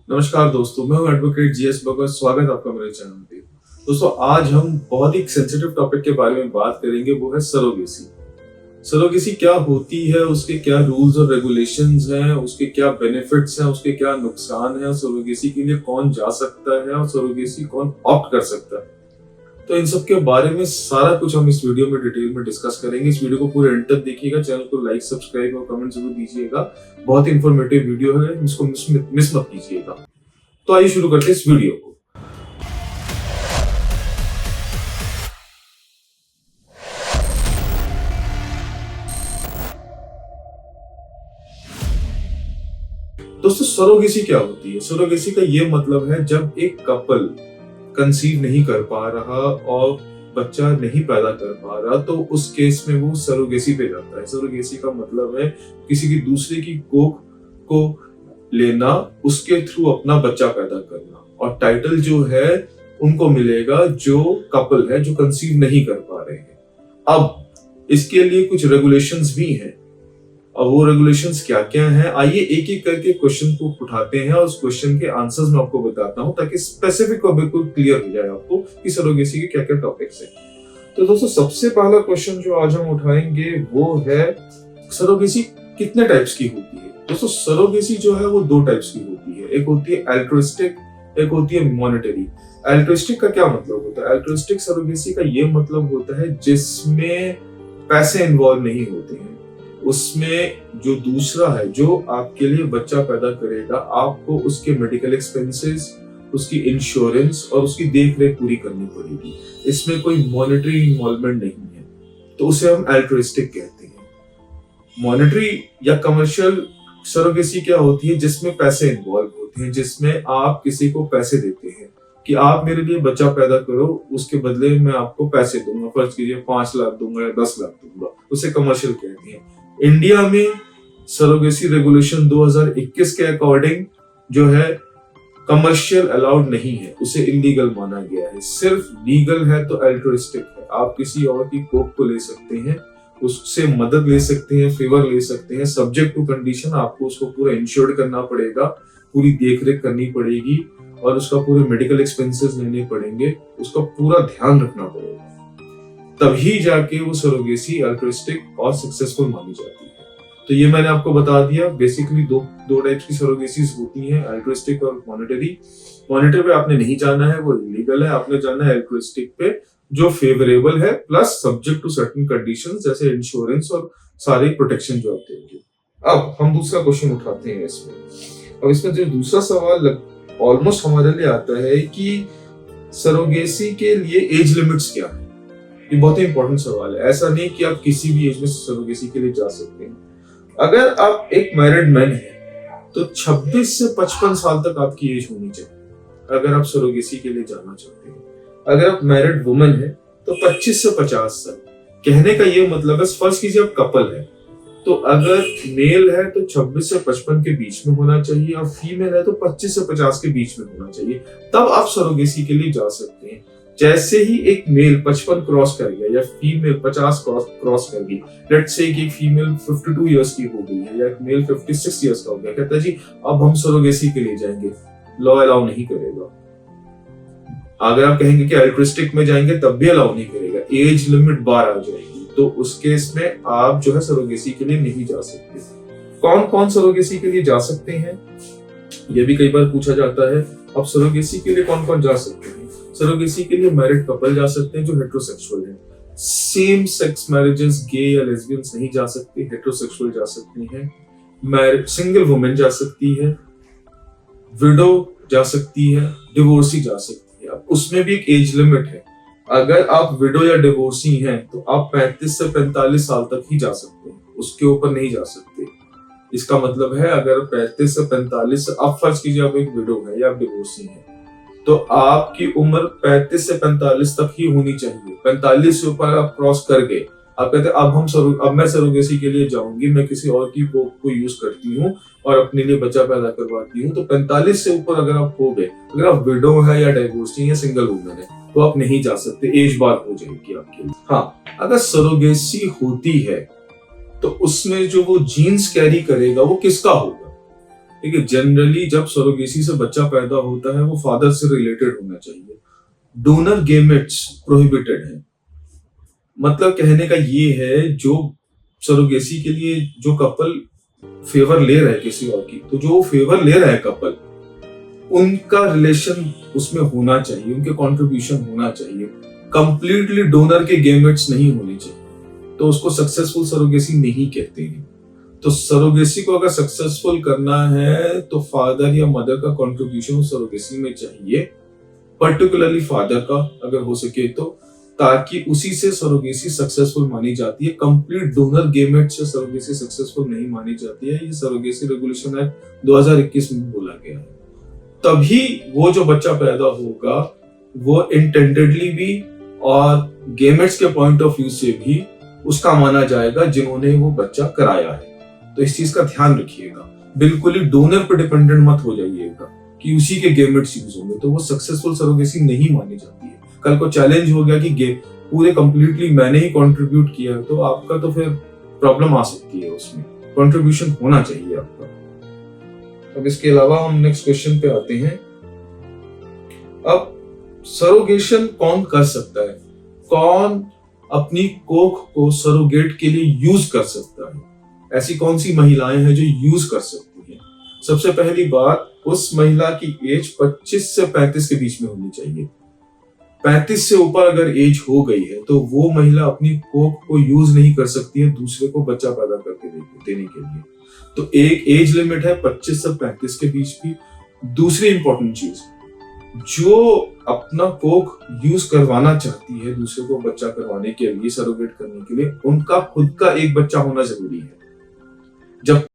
नमस्कार दोस्तों, मैं हूं एडवोकेट जीएस भगत। स्वागत है आपका मेरे चैनल पे। दोस्तों, आज हम बहुत ही सेंसिटिव टॉपिक के बारे में बात करेंगे, वो है सरोगेसी। सरोगेसी क्या होती है, उसके क्या रूल्स और रेगुलेशंस हैं, उसके क्या बेनिफिट्स हैं, उसके क्या नुकसान हैं, सरोगेसी के लिए कौन जा सकता है और सरोगेसी कौन ऑप्ट कर सकता है। तो इन सब के बारे में सारा कुछ हम इस वीडियो में डिटेल में डिस्कस करेंगे। इस वीडियो को पूरे एंड तक देखिएगा, चैनल को लाइक, सब्सक्राइब और कमेंट जरूर दीजिएगा। बहुत ही इंफॉर्मेटिव वीडियो है, इसको मिस मत कीजिएगा। तो आइए शुरू करते हैं इस वीडियो को। दोस्तों, सरोगेसी क्या होती है? सरोगेसी का ये मतलब है जब एक कपल कंसीव नहीं कर पा रहा और बच्चा नहीं पैदा कर पा रहा, तो उस केस में वो सरोगेसी पे जाता है। सरोगेसी का मतलब है किसी की दूसरे की कोख को लेना, उसके थ्रू अपना बच्चा पैदा करना। और टाइटल जो है उनको मिलेगा जो कपल है, जो कंसीव नहीं कर पा रहे हैं। अब इसके लिए कुछ रेगुलेशंस भी हैं, और वो रेगुलेशंस क्या क्या हैं, आइए एक एक करके क्वेश्चन को उठाते हैं और उस क्वेश्चन के आंसर्स मैं आपको बताता हूं, ताकि स्पेसिफिक और बिल्कुल क्लियर हो जाए आपको कि सरोगेसी के क्या क्या टॉपिक्स हैं। तो दोस्तों, सबसे पहला क्वेश्चन जो आज हम उठाएंगे वो है सरोगेसी कितने टाइप्स की होती है। दोस्तों, सरोगेसी जो है वो दो टाइप्स की होती है। एक होती है एल्ट्रुइस्टिक, एक होती है मॉनेटरी। एल्ट्रुइस्टिक का क्या मतलब होता है? एल्ट्रुइस्टिक सरोगेसी का ये मतलब होता है जिसमें पैसे इन्वॉल्व नहीं होते हैं। उसमें जो दूसरा है, जो आपके लिए बच्चा पैदा करेगा, आपको उसके मेडिकल एक्सपेंसेस, उसकी इंश्योरेंस और उसकी देख रेख पूरी करनी पड़ेगी। इसमें कोई मॉनेटरी इन्वॉल्वमेंट नहीं है, तो उसे हम एल्ट्रुइस्टिक कहते हैं। मॉनेटरी या कमर्शियल सरोगेसी क्या होती है? जिसमें पैसे इन्वॉल्व होते हैं, जिसमें आप किसी को पैसे देते हैं कि आप मेरे लिए बच्चा पैदा करो, उसके बदले मैं आपको पैसे दूंगा। फर्ज कीजिए 5 लाख दूंगा या 10 लाख दूंगा, उसे कमर्शियल कहते हैं। इंडिया में सरोगेसी रेगुलेशन 2021 के अकॉर्डिंग जो है कमर्शियल अलाउड नहीं है, उसे इलीगल माना गया है। सिर्फ लीगल है तो एल्ट्रुइस्टिक है। आप किसी और की कोख को ले सकते हैं, उससे मदद ले सकते हैं, फेवर ले सकते हैं, सब्जेक्ट टू कंडीशन आपको उसको पूरा इंश्योर्ड करना पड़ेगा, पूरी देखरेख करनी पड़ेगी और उसका पूरे मेडिकल एक्सपेंसेस लेने पड़ेंगे, उसका पूरा ध्यान रखना पड़ेगा। तभी जाके वो सरोगेसी अल्ट्रुइस्टिक और सक्सेसफुल मानी जाती है। तो ये मैंने आपको बता दिया। बेसिकली दो टाइप्स की सरोगेसीज होती हैं, अल्ट्रुइस्टिक और मॉनेटरी। मॉनेटरी पे आपने नहीं जाना है, वो इलीगल है। आपने जाना है अल्ट्रुइस्टिक पे, जो फेवरेबल है, plus subject to certain conditions जैसे इंश्योरेंस और सारे प्रोटेक्शन जो आप देंगे। अब हम दूसरा क्वेश्चन उठाते हैं इसमें। अब इसमें जो दूसरा सवाल ऑलमोस्ट हमारे लिए आता है कि सरोगेसी के लिए एज लिमिट्स क्या है। ये बहुत ही इंपॉर्टेंट सवाल है। ऐसा नहीं कि आप किसी भी एज में सरोगेसी के लिए जा सकते हैं। अगर आप एक मैरिड मैन हैं तो 26 से 55 साल तक आपकी एज होनी चाहिए अगर आप सरोगेसी के लिए जाना चाहते हैं। अगर आप मैरिड वुमेन है तो 25 से 50 साल। कहने का ये मतलब है, फर्ज कीजिए आप कपल है, तो अगर मेल है तो 26 से 55 के बीच में होना चाहिए और फीमेल है तो 25 से 50 के बीच में होना चाहिए, तब आप सरोगेसी के लिए जा सकते हैं। जैसे ही एक मेल 55 क्रॉस कर गया या फीमेल 50 क्रॉस कर गई, लेट्स से कि एक फीमेल 52 इयर्स की हो गई है या एक मेल 56 इयर्स का हो गया, कहता है जी अब हम सरोगेसी के लिए जाएंगे, लॉ अलाउ नहीं करेगा। अगर आप कहेंगे कि अल्ट्रुइस्टिक में जाएंगे तब भी अलाउ नहीं करेगा, एज लिमिट बार आ जाएगी, तो उस केस में आप जो है सरोगेसी के लिए नहीं जा सकते। कौन कौन सरोगेसी के लिए जा सकते हैं, ये भी कई बार पूछा जाता है। अब सरोगेसी के लिए कौन कौन जा सकते हैं? सरोगेसी के लिए मैरिड कपल जा सकते हैं जो हेटेरोसेक्सुअल है। सेम सेक्स मैरिजेस, गे या लेस्बियंस नहीं जा सकते, हेटेरोसेक्सुअल जा सकते हैं। मैरिड सिंगल वुमेन जा सकती है, विडो जा सकती है, डिवोर्सी जा सकती है। अब उसमें भी एक एज लिमिट है। अगर आप विडो या डिवोर्सी हैं तो आप 35 से 45 साल तक ही जा सकते हैं, उसके ऊपर नहीं जा सकते। इसका मतलब है अगर 35 से 45, अब फर्ज कीजिए आप एक विडो है या आप डिवोर्सी हैं, तो आपकी उम्र 35 से 45 तक ही होनी चाहिए। 45 से ऊपर आप क्रॉस कर गए, आप कहते हैं अब मैं सरोगेसी के लिए जाऊंगी, मैं किसी और की कोख को यूज करती हूँ और अपने लिए बच्चा पैदा करवाती हूँ, तो 45 से ऊपर अगर आप हो गए, अगर आप विडो है या डाइवोर्सी या सिंगल वुमेन है, तो आप नहीं जा सकते, एज बार हो जाएगी आपके लिए। हाँ, अगर सरोगेसी होती है तो उसमें जो वो जीन्स कैरी करेगा वो किसका होगा? देखिए जनरली जब सरोगेसी से बच्चा पैदा होता है वो फादर से रिलेटेड होना चाहिए। डोनर गेमेट्स प्रोहिबिटेड है। मतलब कहने का ये है, जो सरोगेसी के लिए जो कपल फेवर ले रहा है किसी और की, तो जो फेवर ले रहा है कपल, उनका रिलेशन उसमें होना चाहिए, उनके कंट्रीब्यूशन होना चाहिए। कंप्लीटली डोनर के गेमेट्स नहीं होने चाहिए, तो उसको सक्सेसफुल सरोगेसी नहीं कहते हैं। तो सरोगेसी को अगर सक्सेसफुल करना है तो फादर या मदर का कंट्रीब्यूशन सरोगेसी में चाहिए, पर्टिकुलरली फादर का अगर हो सके तो, ताकि उसी से सरोगेसी सक्सेसफुल मानी जाती है। कंप्लीट डोनर गेमेट से सरोगेसी सक्सेसफुल नहीं मानी जाती है। ये सरोगेसी रेगुलेशन एक्ट 2021 में बोला गया है। तभी वो जो बच्चा पैदा होगा वो इंटेंडेडली भी और गेमेट्स के पॉइंट ऑफ व्यू से भी उसका माना जाएगा जिन्होंने वो बच्चा कराया है। तो इस चीज का ध्यान रखिएगा, बिल्कुल ही डोनर पर डिपेंडेंट मत हो जाइएगा कि उसी के गेमेट्स यूज होंगे, तो वो सक्सेसफुल सरोगेसी नहीं मानी जाती है। कल को चैलेंज हो गया कि पूरे कंप्लीटली मैंने ही कंट्रीब्यूट किया, तो आपका तो फिर प्रॉब्लम आ सकती है, उसमें कंट्रीब्यूशन होना चाहिए आपका। अब इसके अलावा हम नेक्स्ट क्वेश्चन पे आते हैं। अब सरोगेशन कौन कर सकता है, कौन अपनी कोख को सरोगेट के लिए यूज कर सकता है, ऐसी कौन सी महिलाएं हैं जो यूज कर सकती हैं। सबसे पहली बात, उस महिला की एज 25 से 35 के बीच में होनी चाहिए। 35 से ऊपर अगर एज हो गई है तो वो महिला अपनी कोख को यूज नहीं कर सकती है दूसरे को बच्चा पैदा करके देने के लिए। तो एक एज लिमिट है 25 से 35 के बीच की। दूसरी इंपॉर्टेंट चीज, जो अपना कोख यूज करवाना चाहती है दूसरे को बच्चा करवाने के लिए, सरोगेट करने के लिए, उनका खुद का एक बच्चा होना जरूरी है। जब